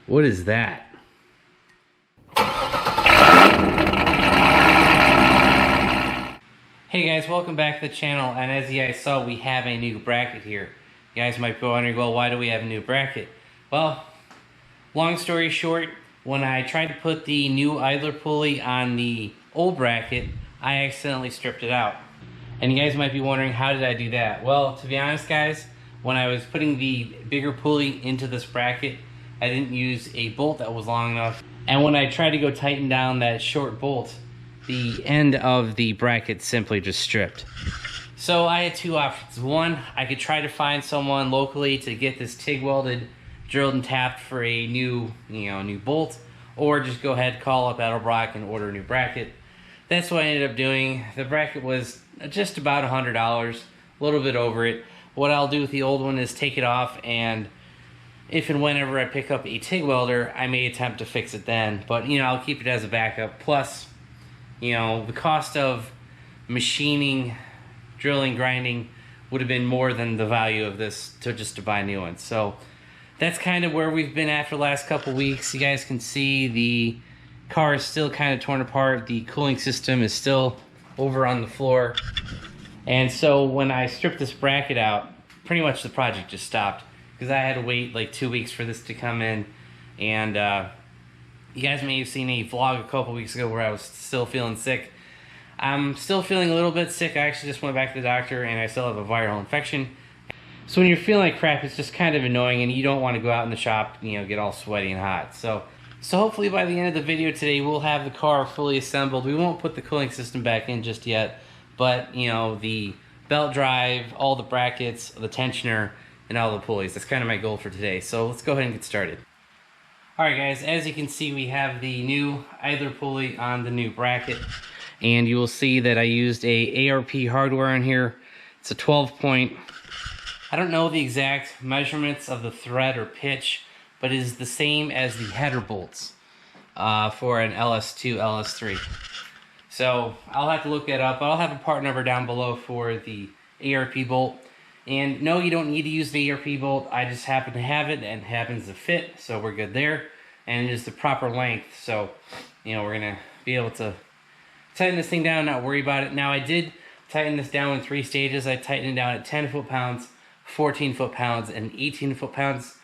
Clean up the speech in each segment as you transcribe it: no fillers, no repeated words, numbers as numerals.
What is that? Hey guys, welcome back to the channel, and as you guys saw, we have a new bracket here. You guys might be wondering, well, why do we have a new bracket? Well, long story short, when I tried to put the new Idler pulley on the old bracket, I accidentally stripped it out. And you guys might be wondering, how did I do that? Well, to be honest guys, when I was putting the bigger pulley into this bracket, I didn't use a bolt that was long enough. And when I tried to go tighten down that short bolt, the end of the bracket simply just stripped. So I had two options. One, I could try to find someone locally to get this TIG welded, drilled and tapped for a new bolt, or just go ahead, call up Edelbrock and order a new bracket. That's what I ended up doing. The bracket was just about $100, a little bit over it. What I'll do with the old one is take it off, and if and whenever I pick up a TIG welder, I may attempt to fix it then. But I'll keep it as a backup. Plus, the cost of machining, drilling, grinding would have been more than the value of this to buy new ones. So that's kind of where we've been at for the last couple weeks. You guys can see the car is still kind of torn apart. The cooling system is still over on the floor. And so when I stripped this bracket out, pretty much the project just stopped, because I had to wait like 2 weeks for this to come in. And you guys may have seen a vlog a couple weeks ago where I was still feeling sick. I'm still feeling a little bit sick. I actually just went back to the doctor, and I still have a viral infection. So when you're feeling like crap, it's just kind of annoying, and you don't want to go out in the shop, get all sweaty and hot. So hopefully by the end of the video today, we'll have the car fully assembled. We won't put the cooling system back in just yet, but the belt drive, all the brackets, the tensioner, and all the pulleys. That's kind of my goal for today. So let's go ahead and get started. Alright guys, as you can see, we have the new Idler pulley on the new bracket, and you will see that I used a ARP hardware in here. It's a 12-point. I don't know the exact measurements of the thread or pitch, but it is the same as the header bolts for an LS2, LS3. So I'll have to look that up. I'll have a part number down below for the ARP bolt. And no, you don't need to use the ARP bolt. I just happen to have it, and it happens to fit, so we're good there. And it is the proper length, so we're gonna be able to tighten this thing down, not worry about it. Now, I did tighten this down in 3 stages. I tightened it down at 10 foot-pounds, 14 foot-pounds, and 18 foot-pounds,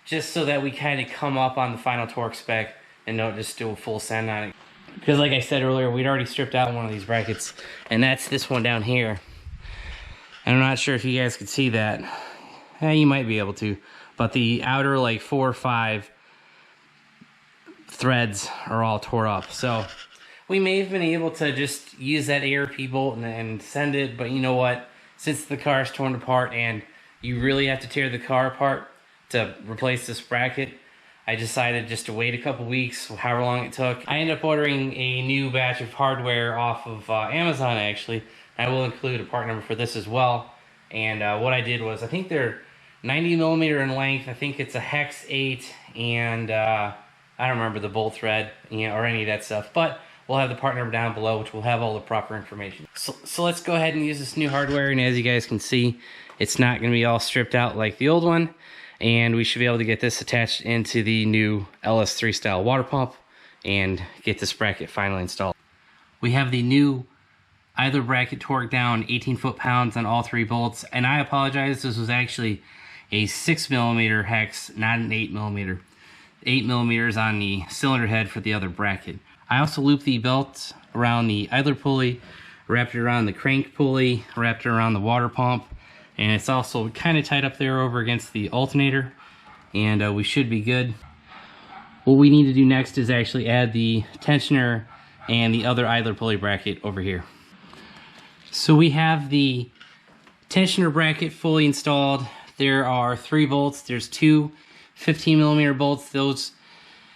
just so that we kind of come up on the final torque spec and don't just do a full send on it. Because like I said earlier, we'd already stripped out one of these brackets, and that's this one down here. And I'm not sure if you guys could see that. You might be able to. But the outer like 4 or 5 threads are all tore up. So we may have been able to just use that ARP bolt and send it. But you know what? Since the car is torn apart and you really have to tear the car apart to replace this bracket, I decided just to wait a couple weeks, however long it took. I ended up ordering a new batch of hardware off of Amazon actually. I will include a part number for this as well. And what I did was, I think they're 90 millimeter in length. I think it's a hex 8, and I don't remember the bolt thread, or any of that stuff. But we'll have the part number down below, which will have all the proper information. So let's go ahead and use this new hardware. And as you guys can see, it's not going to be all stripped out like the old one. And we should be able to get this attached into the new LS3 style water pump and get this bracket finally installed. We have the new Idler bracket torqued down 18 foot-pounds on all 3 bolts, and I apologize, this was actually a 6 millimeter hex, not an 8 millimeter. 8 millimeters on the cylinder head for the other bracket. I also looped the belt around the Idler pulley, wrapped it around the crank pulley, wrapped it around the water pump, and it's also kind of tight up there over against the alternator, and we should be good. What we need to do next is actually add the tensioner and the other Idler pulley bracket over here. So we have the tensioner bracket fully installed. There are 3 bolts. There's 2 15 millimeter bolts. Those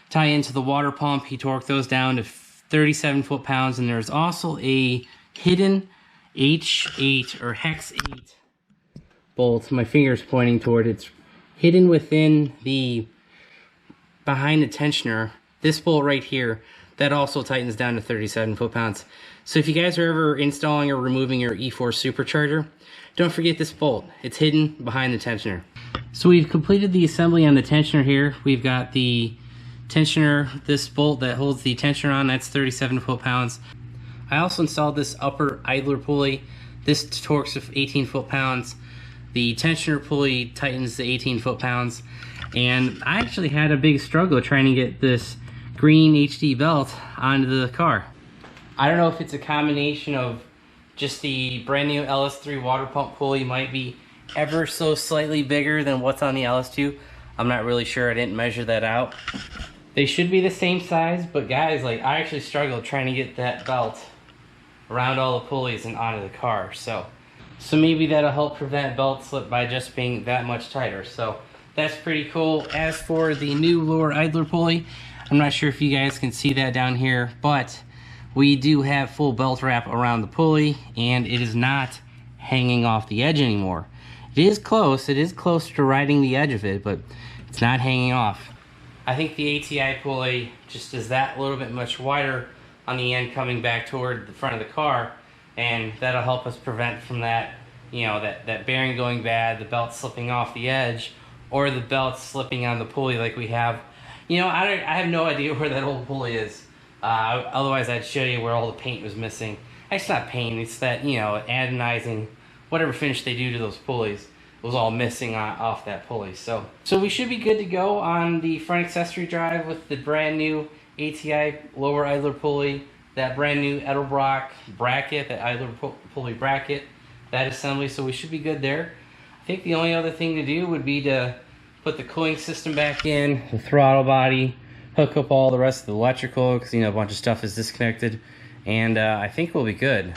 tie into the water pump. He torqued those down to 37 foot-pounds. And there's also a hidden H8 or hex 8 bolt. My finger's pointing toward it. It's hidden within behind the tensioner. This bolt right here, that also tightens down to 37 foot-pounds. So if you guys are ever installing or removing your E-Force supercharger, don't forget this bolt. It's hidden behind the tensioner. So we've completed the assembly on the tensioner here. We've got the tensioner, this bolt that holds the tensioner on, that's 37 foot-pounds. I also installed this upper idler pulley. This torques with 18 foot-pounds. The tensioner pulley tightens the 18 foot-pounds. And I actually had a big struggle trying to get this green HD belt onto the car. I don't know if it's a combination of just the brand new LS3 water pump pulley might be ever so slightly bigger than what's on the LS2. I'm not really sure, I didn't measure that out. They should be the same size, but guys, like, I actually struggled trying to get that belt around all the pulleys and onto the car. So maybe that'll help prevent belt slip by just being that much tighter. So that's pretty cool. As for the new lower idler pulley, I'm not sure if you guys can see that down here, but we do have full belt wrap around the pulley, and it is not hanging off the edge anymore. It is close to riding the edge of it, but it's not hanging off. I think the ATI pulley just is that little bit much wider on the end coming back toward the front of the car, and that'll help us prevent from that, you know, that bearing going bad, the belt slipping off the edge, or the belt slipping on the pulley like we have. You know, I have no idea where that old pulley is. Otherwise I'd show you where all the paint was missing. It's not paint, it's that, you know, anodizing, whatever finish they do to those pulleys, it was all missing off that pulley. So we should be good to go on the front accessory drive with the brand new ATI lower idler pulley, that brand new Edelbrock bracket, that Idler Pulley Bracket, that assembly, so we should be good there. I think the only other thing to do would be to put the cooling system back in, the throttle body, hook up all the rest of the electrical, because, you know, a bunch of stuff is disconnected, and I think we'll be good.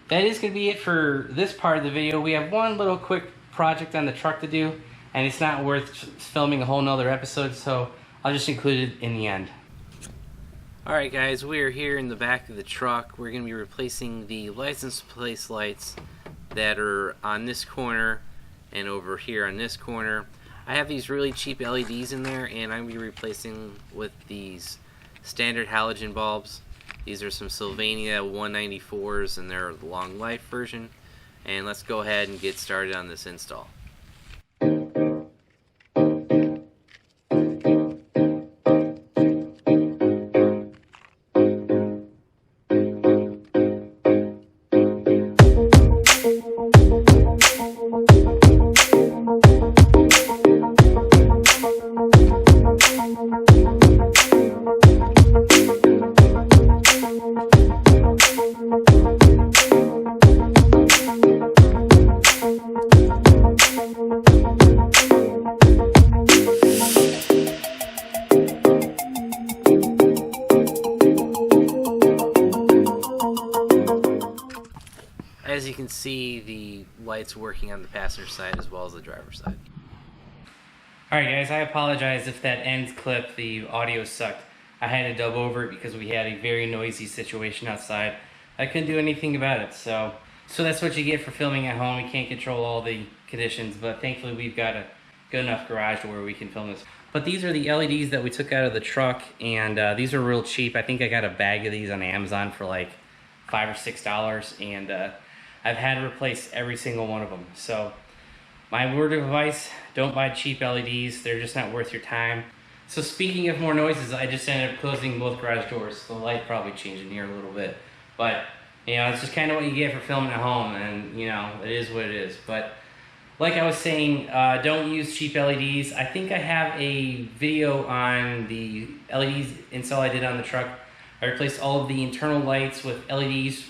That is going to be it for this part of the video. We have one little quick project on the truck to do, and it's not worth filming a whole nother episode, so I'll just include it in the end. Alright guys, we are here in the back of the truck. We're going to be replacing the license plate lights that are on this corner and over here on this corner. I have these really cheap LEDs in there, and I'm going to be replacing with these standard halogen bulbs. These are some Sylvania 194s, and they're the long life version. And let's go ahead and get started on this install. As you can see, the light's working on the passenger side as well as the driver's side. Alright guys, I apologize if that ends clip, the audio sucked. I had to dub over it because we had a very noisy situation outside. I couldn't do anything about it, so that's what you get for filming at home. You can't control all the conditions, but thankfully we've got a good enough garage where we can film this. But these are the LEDs that we took out of the truck, and these are real cheap. I think I got a bag of these on Amazon for like $5 or $6, and I've had to replace every single one of them. So my word of advice, don't buy cheap LEDs. They're just not worth your time. So speaking of more noises, I just ended up closing both garage doors. The light probably changed in here a little bit. But, you know, it's just kind of what you get for filming at home, and, you know, it is what it is. But like I was saying, don't use cheap LEDs. I think I have a video on the LEDs install I did on the truck. I replaced all of the internal lights with LEDs.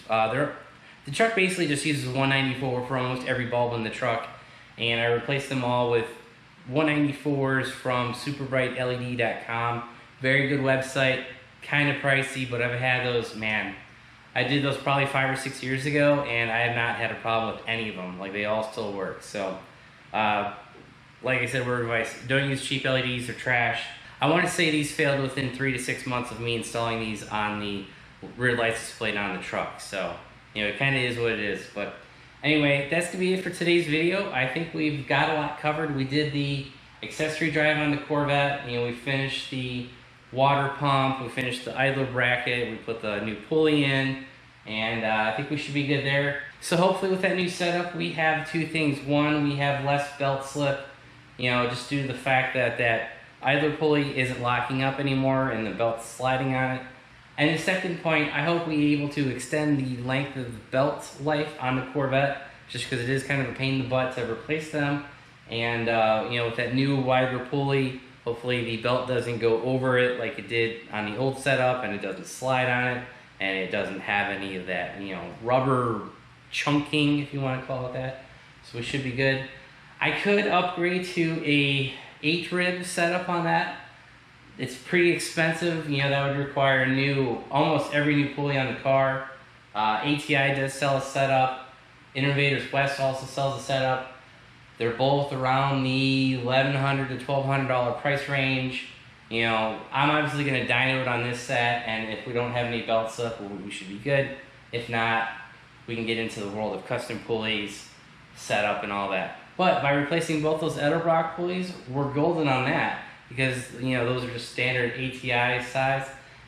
The truck basically just uses 194 for almost every bulb in the truck, and I replaced them all with 194s from superbrightled.com. Very good website, kind of pricey, but I've had those, man. I did those probably 5 or 6 years ago, and I have not had a problem with any of them. Like, they all still work. So, like I said, word of advice, don't use cheap LEDs, they're trash. I want to say these failed within 3 to 6 months of me installing these on the rear license plate on the truck. So, you know, it kind of is what it is. But anyway, that's going to be it for today's video. I think we've got a lot covered. We did the accessory drive on the Corvette. You know, we finished the water pump. We finished the idler bracket. We put the new pulley in. And I think we should be good there. So hopefully with that new setup, we have two things. One, we have less belt slip. You know, just due to the fact that that idler pulley isn't locking up anymore and the belt's sliding on it. And the second point, I hope we're able to extend the length of the belt life on the Corvette, just because it is kind of a pain in the butt to replace them. And you know, with that new Idler pulley, hopefully the belt doesn't go over it like it did on the old setup, and it doesn't slide on it, and it doesn't have any of that, you know, rubber chunking, if you want to call it that. So we should be good. I could upgrade to a 8-rib setup on that. It's pretty expensive, you know, that would require almost every new pulley on the car. ATI does sell a setup. Innovators West also sells a setup. They're both around the $1,100 to $1,200 price range. You know, I'm obviously going to dyno it on this set, and if we don't have any belts up, we should be good. If not, we can get into the world of custom pulleys, setup, and all that. But by replacing both those Edelbrock pulleys, we're golden on that, because, you know, those are just standard ATI size.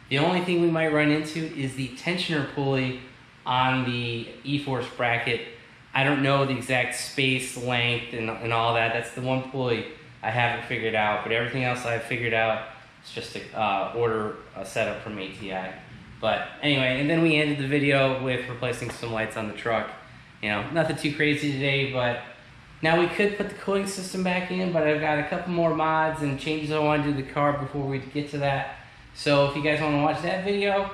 The only thing we might run into is the tensioner pulley on the E-Force bracket. I don't know the exact space, length, and all that. That's the one pulley I haven't figured out, but everything else I've figured out. It's just to order a setup from ATI. But anyway, and then we ended the video with replacing some lights on the truck. You know, nothing too crazy today, but now we could put the cooling system back in, but I've got a couple more mods and changes I want to do to the car before we get to that. So if you guys want to watch that video,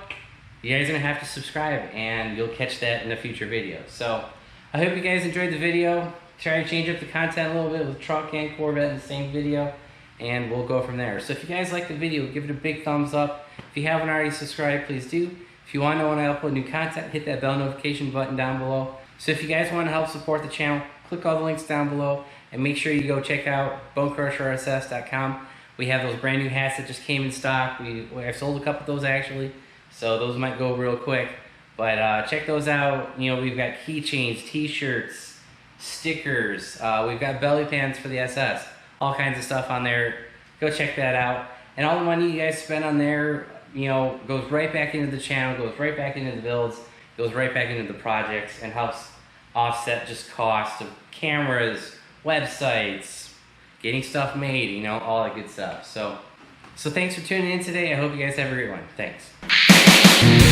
you guys are going to have to subscribe, and you'll catch that in a future video. So I hope you guys enjoyed the video. Try to change up the content a little bit with truck and Corvette in the same video, and we'll go from there. So if you guys like the video, give it a big thumbs up. If you haven't already subscribed, please do. If you want to know when I upload new content, hit that bell notification button down below. So if you guys want to help support the channel, click all the links down below, and make sure you go check out BonecrrusherSS.com. We have those brand new hats that just came in stock. I've sold a couple of those actually, so those might go real quick. But check those out. You know, we've got keychains, t-shirts, stickers. We've got belly pants for the SS. All kinds of stuff on there. Go check that out. And all the money you guys spend on there, you know, goes right back into the channel, goes right back into the builds, goes right back into the projects, and helps offset just cost of cameras, websites, getting stuff made, you know, all that good stuff. So thanks for tuning in today. I hope you guys have a great one. Thanks.